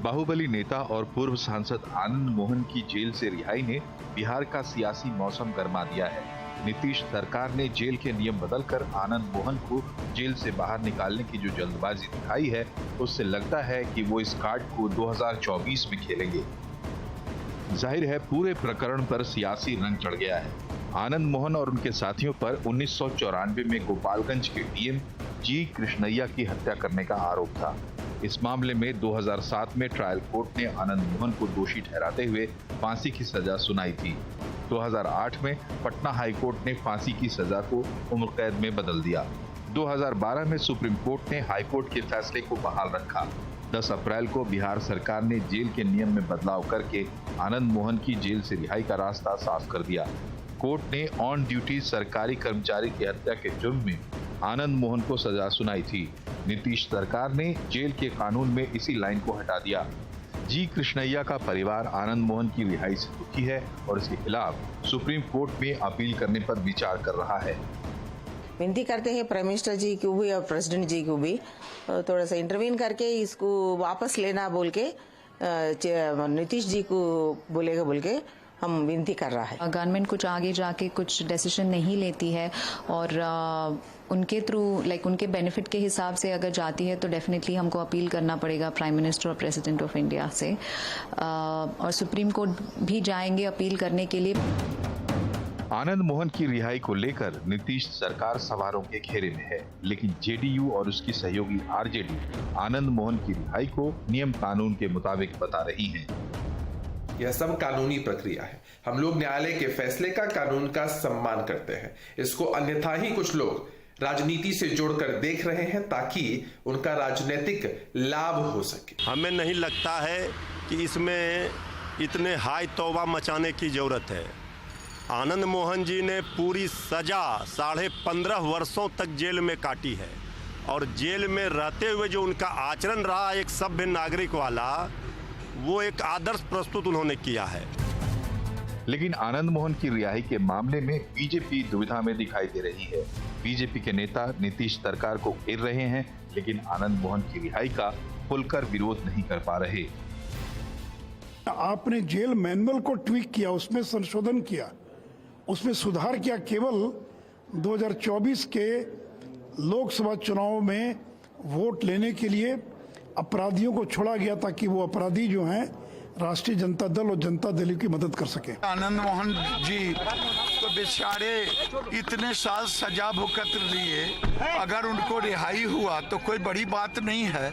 बाहुबली नेता और पूर्व सांसद आनंद मोहन की जेल से रिहाई ने बिहार का सियासी मौसम गर्मा दिया है। नीतीश सरकार ने जेल के नियम बदलकर आनंद मोहन को जेल से बाहर निकालने की जो जल्दबाजी दिखाई है, उससे लगता है कि वो इस कार्ड को 2024 में खेलेंगे। जाहिर है पूरे प्रकरण पर सियासी रंग चढ़ गया है। आनंद मोहन और उनके साथियों पर 1994 में गोपालगंज के डीएम जी कृष्णैया की हत्या करने का आरोप था। इस मामले में 2007 में ट्रायल कोर्ट ने आनंद मोहन को दोषी ठहराते हुए फांसी की सजा सुनाई थी। 2008 में पटना हाई कोर्ट ने फांसी की सजा को उम्र कैद में बदल दिया। 2012 में सुप्रीम कोर्ट ने हाई कोर्ट के फैसले को बहाल रखा। 10 अप्रैल को बिहार सरकार ने जेल के नियम में बदलाव करके आनंद मोहन की जेल से रिहाई का रास्ता साफ कर दिया। कोर्ट ने ऑन ड्यूटी सरकारी कर्मचारी की हत्या के जुर्म में आनंद मोहन को सजा सुनाई थी। नीतीश सरकार ने जेल के कानून में इसी लाइन को हटा दिया। जी कृष्णैया का परिवार आनंद मोहन की रिहाई से दुखी है और इसके खिलाफ सुप्रीम कोर्ट में अपील करने पर विचार कर रहा है। विनती करते हैं प्राइम मिनिस्टर जी को भी और प्रेसिडेंट जी को भी थोड़ा सा इंटरवीन करके इसको वापस लेना बोल के नीतीश जी को बोलेगा बोल के हम विनती कर रहा है। गवर्नमेंट कुछ आगे जाके कुछ डिसीजन नहीं लेती है और उनके थ्रू उनके बेनिफिट के हिसाब से अगर जाती है तो डेफिनेटली हमको अपील करना पड़ेगा प्राइम मिनिस्टर और प्रेसिडेंट ऑफ इंडिया से और सुप्रीम कोर्ट भी जाएंगे अपील करने के लिए। आनंद मोहन की रिहाई को लेकर नीतीश सरकार सवालों के घेरे में है, लेकिन जेडीयू और उसकी सहयोगी आरजेडी आनंद मोहन की रिहाई को नियम कानून के मुताबिक बता रही हैं। यह सब कानूनी प्रक्रिया है। हम लोग न्यायालय के फैसले का, कानून का सम्मान करते हैं। इसको अन्यथा ही कुछ लोग राजनीति से जोड़कर देख रहे हैं ताकि उनका राजनीतिक लाभ हो सके। हमें नहीं लगता है कि इसमें इतने हाई तौबा मचाने की जरूरत है। आनंद मोहन जी ने पूरी सजा 15.5 वर्षों तक जेल में काटी है और जेल में रहते हुए जो उनका आचरण रहा एक सभ्य नागरिक वाला, वो एक आदर्श प्रस्तुत उन्होंने किया है। लेकिन आनंद मोहन की रिहाई के मामले में बीजेपी दुविधा में दिखाई दे रही है। बीजेपी के नेता नीतीश सरकार को घेर रहे हैं, लेकिन आनंद मोहन की रिहाई का खुलकर विरोध नहीं कर पा रहे। आपने जेल मैनुअल को ट्वीक किया, उसमें संशोधन किया, उसमें सुधार किया। केवल 2024 के लोकसभा चुनाव में वोट लेने के लिए अपराधियों को छोड़ा गया ताकि वो अपराधी जो हैं राष्ट्रीय जनता दल और जनता दल की मदद कर सके। आनंद मोहन जी तो बेचारे इतने साल सजा भुगत लिए, अगर उनको रिहाई हुआ तो कोई बड़ी बात नहीं है।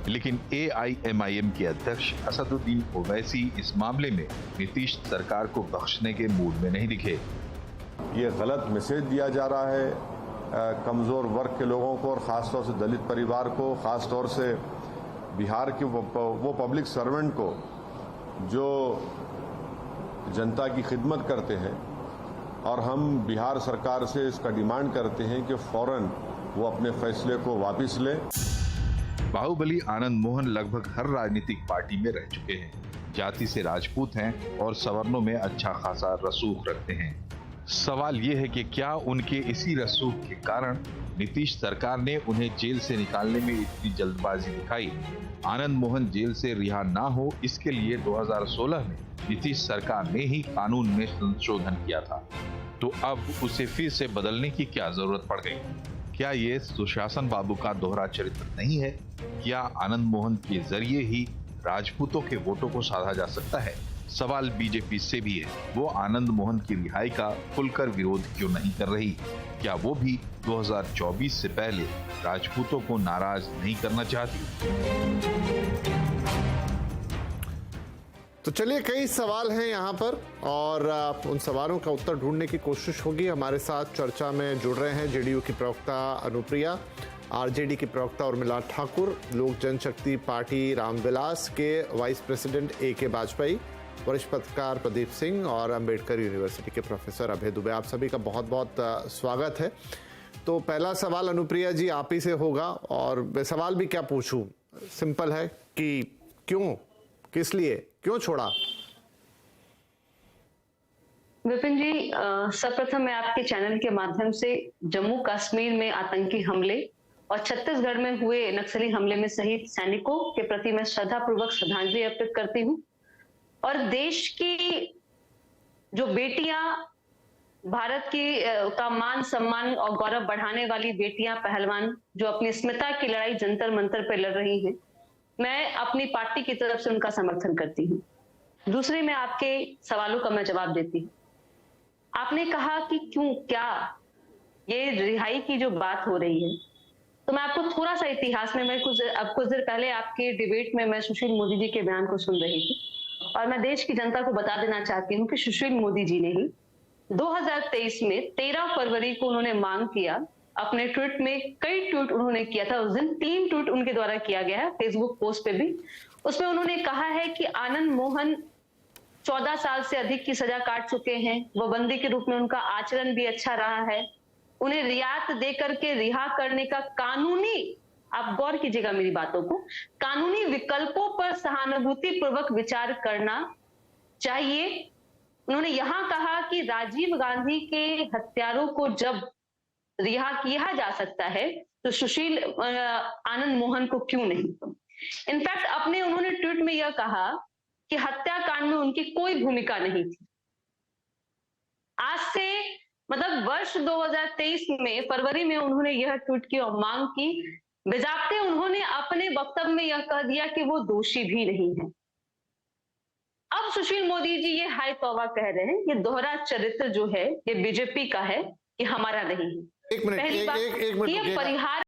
लेकिन AIMIM के अध्यक्ष असदुद्दीन ओवैसी इस मामले में नीतीश सरकार को बख्शने के मूड में नहीं दिखे। ये गलत मैसेज दिया जा रहा है कमजोर वर्ग के लोगों को और खासतौर से दलित परिवार को, खासतौर से बिहार के वो पब्लिक सर्वेंट को जो जनता की खिदमत करते हैं। और हम बिहार सरकार से इसका डिमांड करते हैं कि फौरन वो अपने फैसले को वापस लें। बाहुबली आनंद मोहन लगभग हर राजनीतिक पार्टी में रह चुके हैं, जाति से राजपूत हैं और सवर्णों में अच्छा खासा रसूख रखते हैं। सवाल ये है कि क्या उनके इसी रसूख के कारण नीतीश सरकार ने उन्हें जेल से निकालने में इतनी जल्दबाजी दिखाई। आनंद मोहन जेल से रिहा ना हो, इसके लिए 2016 में नीतीश सरकार ने ही कानून में संशोधन किया था, तो अब उसे फिर से बदलने की क्या जरूरत पड़ गई? क्या ये सुशासन बाबू का दोहरा चरित्र नहीं है? क्या आनंद मोहन के जरिए ही राजपूतों के वोटों को साधा जा सकता है? सवाल बीजेपी से भी है। वो आनंद मोहन की रिहाई का खुलकर विरोध क्यों नहीं कर रही? क्या वो भी 2024 से पहले राजपूतों को नाराज नहीं करना चाहती? तो चलिए, कई सवाल हैं यहाँ पर और उन सवालों का उत्तर ढूंढने की कोशिश होगी। हमारे साथ चर्चा में जुड़ रहे हैं जेडीयू की प्रवक्ता अनुप्रिया, आरजेडी की प्रवक्ता उर्मिला ठाकुर, लोक जनशक्ति पार्टी रामविलास के वाइस प्रेसिडेंट AK वाजपेयी, वरिष्ठ पत्रकार प्रदीप सिंह और अंबेडकर यूनिवर्सिटी के प्रोफेसर अभय दुबे। आप सभी का बहुत बहुत स्वागत है। तो पहला सवाल अनुप्रिया जी आप ही से होगा और मैं सवाल भी क्या पूछूं, सिंपल है कि क्यों, किस लिए, क्यों छोड़ा? विपिन जी, सर्वप्रथम मैं आपके चैनल के माध्यम से जम्मू कश्मीर में आतंकी हमले और छत्तीसगढ़ में हुए नक्सली हमले में शहीद सैनिकों के प्रति मैं श्रद्धापूर्वक श्रद्धांजलि अर्पित करती हूँ। और देश की जो बेटियां, भारत की का मान सम्मान और गौरव बढ़ाने वाली बेटियां पहलवान जो अपनी अस्मिता की लड़ाई जंतर मंतर पर लड़ रही हैं, मैं अपनी पार्टी की तरफ से उनका समर्थन करती हूँ। दूसरी में आपके सवालों का मैं जवाब देती हूँ। आपने कहा कि क्यों, क्या ये रिहाई की जो बात हो रही है, तो मैं आपको थोड़ा सा इतिहास में, मैं कुछ देर पहले आपके डिबेट में मैं सुशील मोदी जी के बयान को सुन रही थी और मैं देश की जनता को बता देना चाहती हूँ कि सुशील मोदी जी ने ही 2023 में 13 फरवरी को उन्होंने मांग किया, अपने ट्वीट में कई ट्वीट उन्होंने किया था, उस दिन 3 ट्वीट उनके द्वारा किया गया है, फेसबुक पोस्ट पे भी। उसमें उन्होंने कहा है कि आनंद मोहन 14 साल से अधिक की सजा काट चुके हैं, वो बंदी के रूप में उनका आचरण भी अच्छा रहा है, उन्हें रियायत दे करके रिहा करने का कानूनी, आप गौर कीजिएगा मेरी बातों को, कानूनी विकल्पों पर सहानुभूति पूर्वक विचार करना चाहिए। उन्होंने यहां कहा कि राजीव गांधी के हत्यारों को जब रिहा किया जा सकता है तो सुशील आनंद मोहन को क्यों नहीं। इनफैक्ट अपने उन्होंने ट्वीट में यह कहा कि हत्याकांड में उनकी कोई भूमिका नहीं थी। आज से मतलब वर्ष 2023 में फरवरी में उन्होंने यह ट्वीट की और मांग की, बेजाबते उन्होंने अपने वक्तव्य में यह कह दिया कि वो दोषी भी नहीं है। अब सुशील मोदी जी ये हाय तौबा कह रहे हैं, ये दोहरा चरित्र जो है ये बीजेपी का है, ये हमारा नहीं है। एक मिनट, पहली बात, एक मिनट ये परिहार